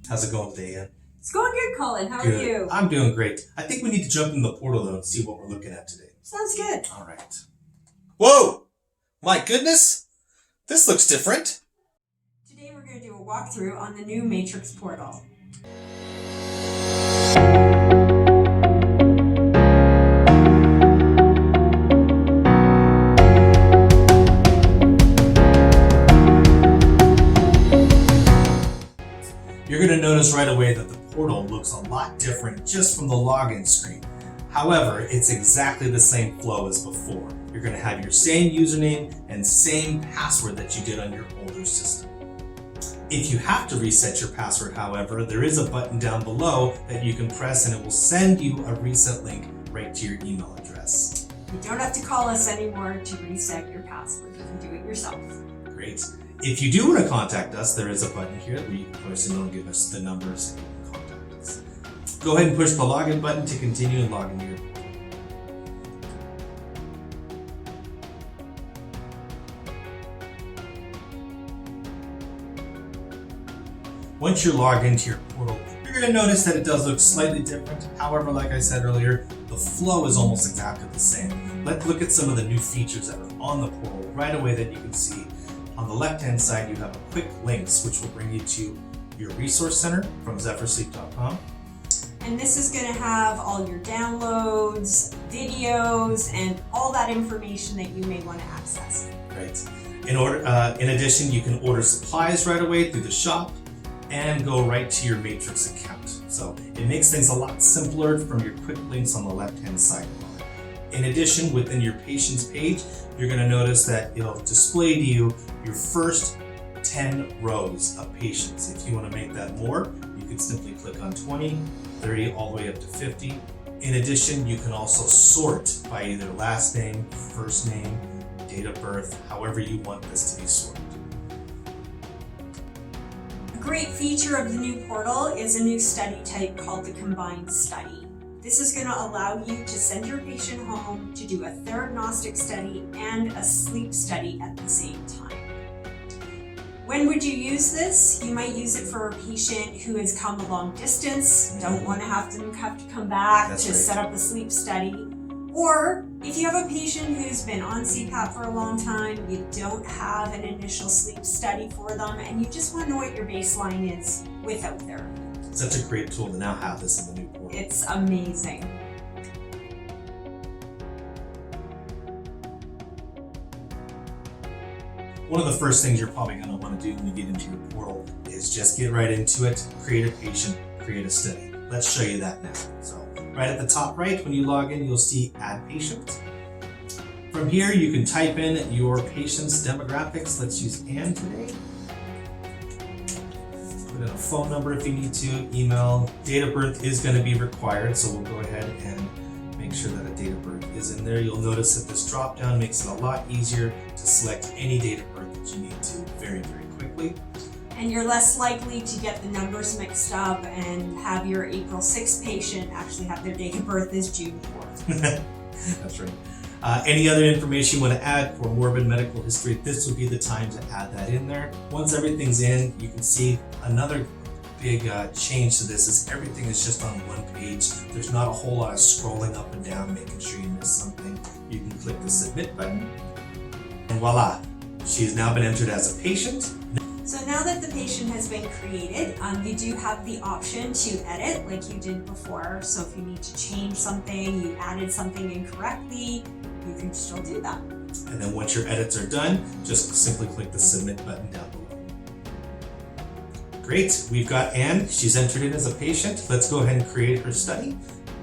How's it going today, Ann? It's going good, Colin. How are Good. you? I'm doing great. I think we need to jump in the portal though and see what we're looking at today. Sounds good. All right. Whoa! My goodness! This looks different. Today we're going to do a walkthrough on the new Matrix portal. You're going to notice right away that the portal looks a lot different just from the login screen. However, it's exactly the same flow as before. You're going to have your same username and same password that you did on your older system. If you have to reset your password, however, there is a button down below that you can press and it will send you a reset link right to your email address. You don't have to call us anymore to reset your password. You can do it yourself. Great. If you do want to contact us, there is a button here where you can push and it'll give us the numbers and you can contact us. Go ahead and push the login button to continue and log into your portal. Once you're logged into your portal, you're going to notice that it does look slightly different. However, like I said earlier, the flow is almost exactly the same. Let's look at some of the new features that are on the portal right away that you can see. On the left-hand side, you have a quick links, which will bring you to your resource center from zephyrsleep.com. And this is going to have all your downloads, videos, and all that information that you may want to access. Right. In addition, you can order supplies right away through the shop and go right to your Matrix account. So it makes things a lot simpler from your quick links on the left-hand side. In addition, within your patients page, you're going to notice that it'll display to you your first 10 rows of patients. If you want to make that more, you can simply click on 20, 30, all the way up to 50. In addition, you can also sort by either last name, first name, date of birth, however you want this to be sorted. A great feature of the new portal is a new study type called the combined study. This is going to allow you to send your patient home to do a theranostic study and a sleep study at the same time. When would you use this? You might use it for a patient who has come a long distance, don't want to have to come back That's to right. set up a sleep study. Or if you have a patient who's been on CPAP for a long time, you don't have an initial sleep study for them, and you just want to know what your baseline is without therapy. Such a great tool to now have this in the new portal. It's amazing. One of the first things you're probably going to want to do when you get into your portal is just get right into it, create a patient, create a study. Let's show you that now. So right at the top right, when you log in, you'll see Add Patient. From here, you can type in your patient's demographics. Let's use Ann today. Put in a phone number if you need to, email. Date of birth is going to be required, so we'll go ahead and make sure that a date of birth is in there. You'll notice that this drop down makes it a lot easier to select any date of birth that you need to very, very quickly. And you're less likely to get the numbers mixed up and have your April 6th patient actually have their date of birth as June 4th. That's right. Any other information you want to add for morbid medical history, this would be the time to add that in there. Once everything's in, you can see another big change to this is everything is just on one page. There's not a whole lot of scrolling up and down, making sure you miss something. You can click the submit button, and voila, she has now been entered as a patient. So now that the patient has been created, you do have the option to edit like you did before. So if you need to change something, you added something incorrectly, you can still do that. And then once your edits are done, just simply click the submit button down below. Great, we've got Ann. She's entered in as a patient. Let's go ahead and create her study.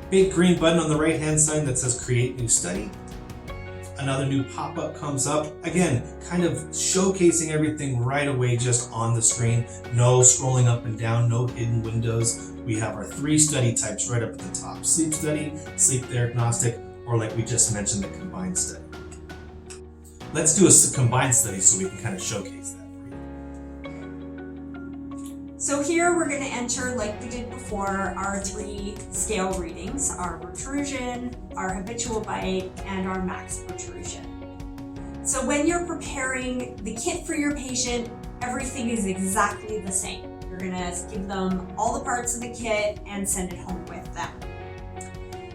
Big green button on the right hand side that says create new study. Another new pop-up comes up. Again, kind of showcasing everything right away just on the screen. No scrolling up and down, no hidden windows. We have our 3 study types right up at the top. Sleep study, sleep diagnostic, or like we just mentioned, the combined study. Let's do a combined study so we can kind of showcase that for you. So here we're going to enter, like we did before, our 3 scale readings, our protrusion, our habitual bite, and our max protrusion. So when you're preparing the kit for your patient, everything is exactly the same. You're You're gonna give them all the parts of the kit and send it home with them.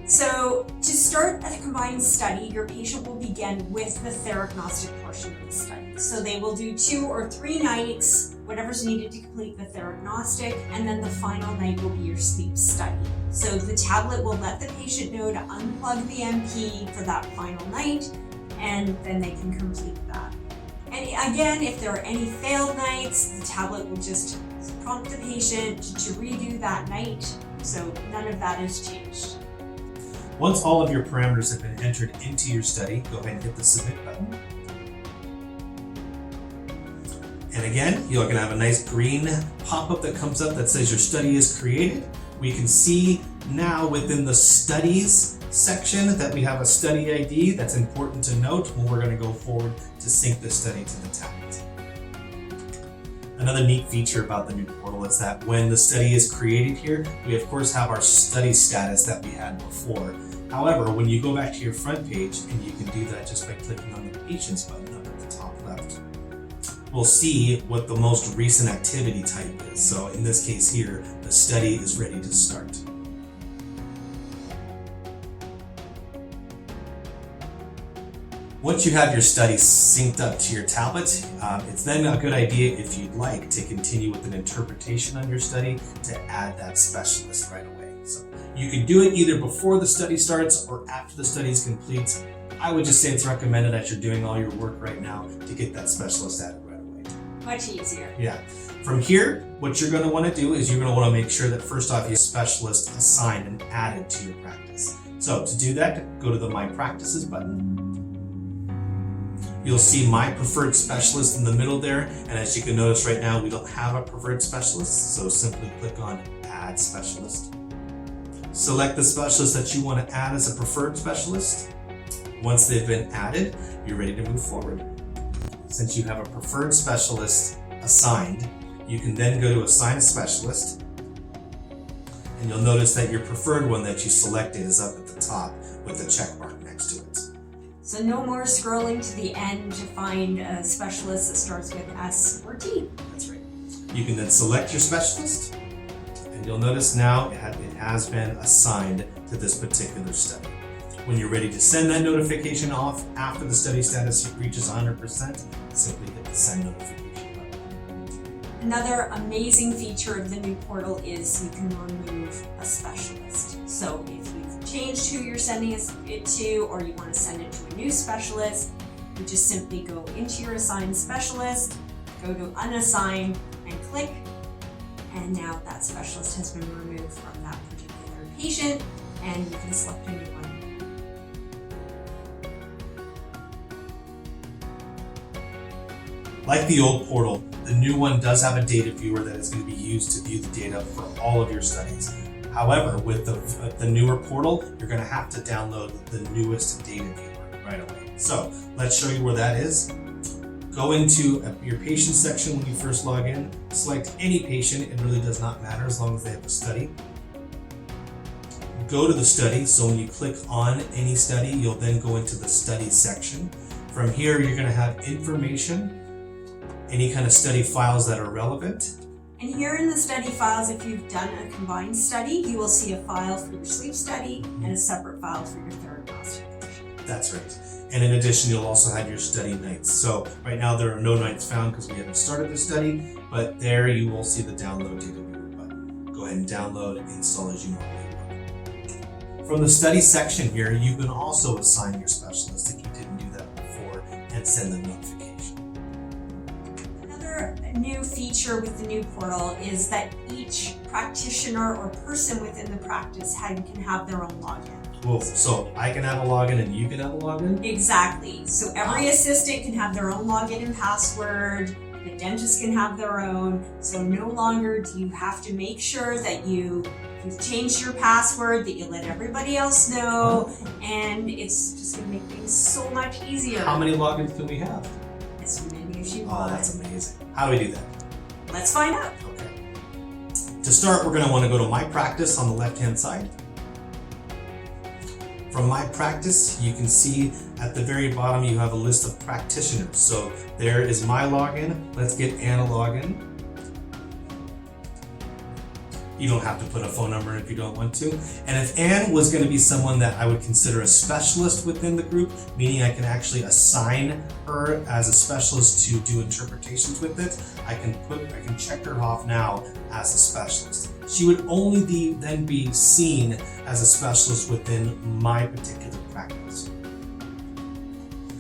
So to start a combined study, your patient will begin with the theragnostic portion of the study. So they will do 2 or 3 nights, whatever's needed to complete the theragnostic, and then the final night will be your sleep study. So the tablet will let the patient know to unplug the MP for that final night, and then they can complete that. And again, if there are any failed nights, the tablet will just prompt the patient to redo that night, so none of that has changed. Once all of your parameters have been entered into your study, go ahead and hit the submit button. And again, you're going to have a nice green pop-up that comes up that says your study is created. We can see now within the studies section that we have a study ID. That's important to note when we're going to go forward to sync the study to the tablet. Another neat feature about the new portal is that when the study is created here, we of course have our study status that we had before. However, when you go back to your front page, and you can do that just by clicking on the Patients button up at the top left, we'll see what the most recent activity type is. So in this case here, the study is ready to start. Once you have your study synced up to your tablet, it's then a good idea, if you'd like, to continue with an interpretation on your study to add that specialist right away. So you can do it either before the study starts or after the study is complete. I would just say it's recommended as you're doing all your work right now to get that specialist added right away. Much easier. Yeah. From here, what you're going to want to do is you're going to want to make sure that first off you have a specialist assigned and added to your practice. So to do that, go to the My Practices button. You'll see My Preferred Specialist in the middle there, and as you can notice right now, we don't have a preferred specialist, so simply click on Add Specialist. Select the specialist that you want to add as a preferred specialist. Once they've been added, you're ready to move forward. Since you have a preferred specialist assigned, you can then go to Assign a Specialist, and you'll notice that your preferred one that you selected is up at the top with the check mark next to it. So no more scrolling to the end to find a specialist that starts with S or T. That's right. You can then select your specialist, and you'll notice now it has been assigned to this particular study. When you're ready to send that notification off after the study status reaches 100%, simply hit the Send Notification button. Another amazing feature of the new portal is you can remove a specialist. So if you've changed who you're sending it to, or you want to send it to a new specialist, you just simply go into your assigned specialist, go to Unassign, and click, and now that specialist has been removed from that particular patient, and you can select a new one. Like the old portal, the new one does have a data viewer that is going to be used to view the data for all of your studies. However, with the newer portal, you're going to have to download the newest data viewer right away. So let's show you where that is. Go into your patient section when you first log in. Select any patient, it really does not matter as long as they have a study. Go to the study, so when you click on any study, you'll then go into the study section. From here, you're going to have information, any kind of study files that are relevant. And here in the study files, if you've done a combined study, you will see a file for your sleep study and a separate file for your theragnostic portion. That's right. And in addition, you'll also have your study nights. So right now there are no nights found because we haven't started the study, but there you will see the download data viewer button. Go ahead and download and install as you normally would. From the study section here, you can also assign your specialist if you didn't do that before and send them notification. Another new feature with the new portal is that each practitioner or person within the practice can have their own login. Cool. So I can have a login and you can have a login? Exactly. So every assistant can have their own login and password. The dentist can have their own. So no longer do you have to make sure that you've changed your password, that you let everybody else know, and it's just going to make things so much easier. How many logins can we have? As many as you Oh, want. that's amazing. How do we do that? Let's find out. Okay. To start, we're going to want to go to My Practice on the left-hand side. From My Practice, you can see at the very bottom you have a list of practitioners. So there is my login. Let's get Anna login. You don't have to put a phone number if you don't want to. And if Anne was going to be someone that I would consider a specialist within the group, meaning I can actually assign her as a specialist to do interpretations with it, I can check her off now as a specialist. She would only then be seen as a specialist within my particular practice.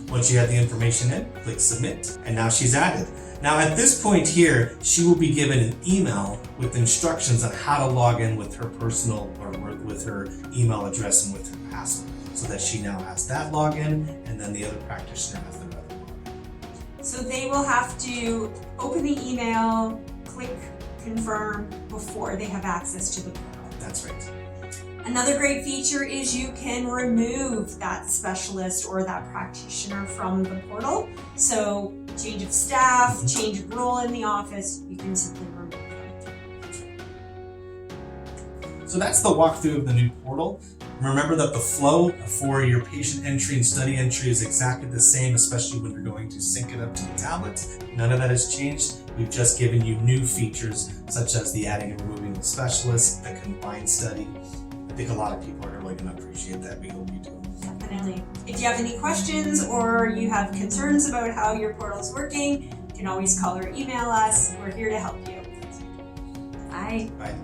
Once you have the information in, click submit, and now she's added. Now at this point here, she will be given an email with instructions on how to log in with her personal or with her email address and with her password, so that she now has that login, and then the other practitioner has their other login. So they will have to open the email, click confirm before they have access to the portal. That's right. Another great feature is you can remove that specialist or that practitioner from the portal. So change of staff, change of role in the office, you can simply remove them. So that's the walkthrough of the new portal. Remember that the flow for your patient entry and study entry is exactly the same, especially when you're going to sync it up to the tablet. None of that has changed. We've just given you new features, such as the adding and removing of specialists, the combined study. I think a lot of people are really going to appreciate that. We hope you do. Definitely. If you have any questions or you have concerns about how your portal is working, you can always call or email us. We're here to help you. Bye. Bye.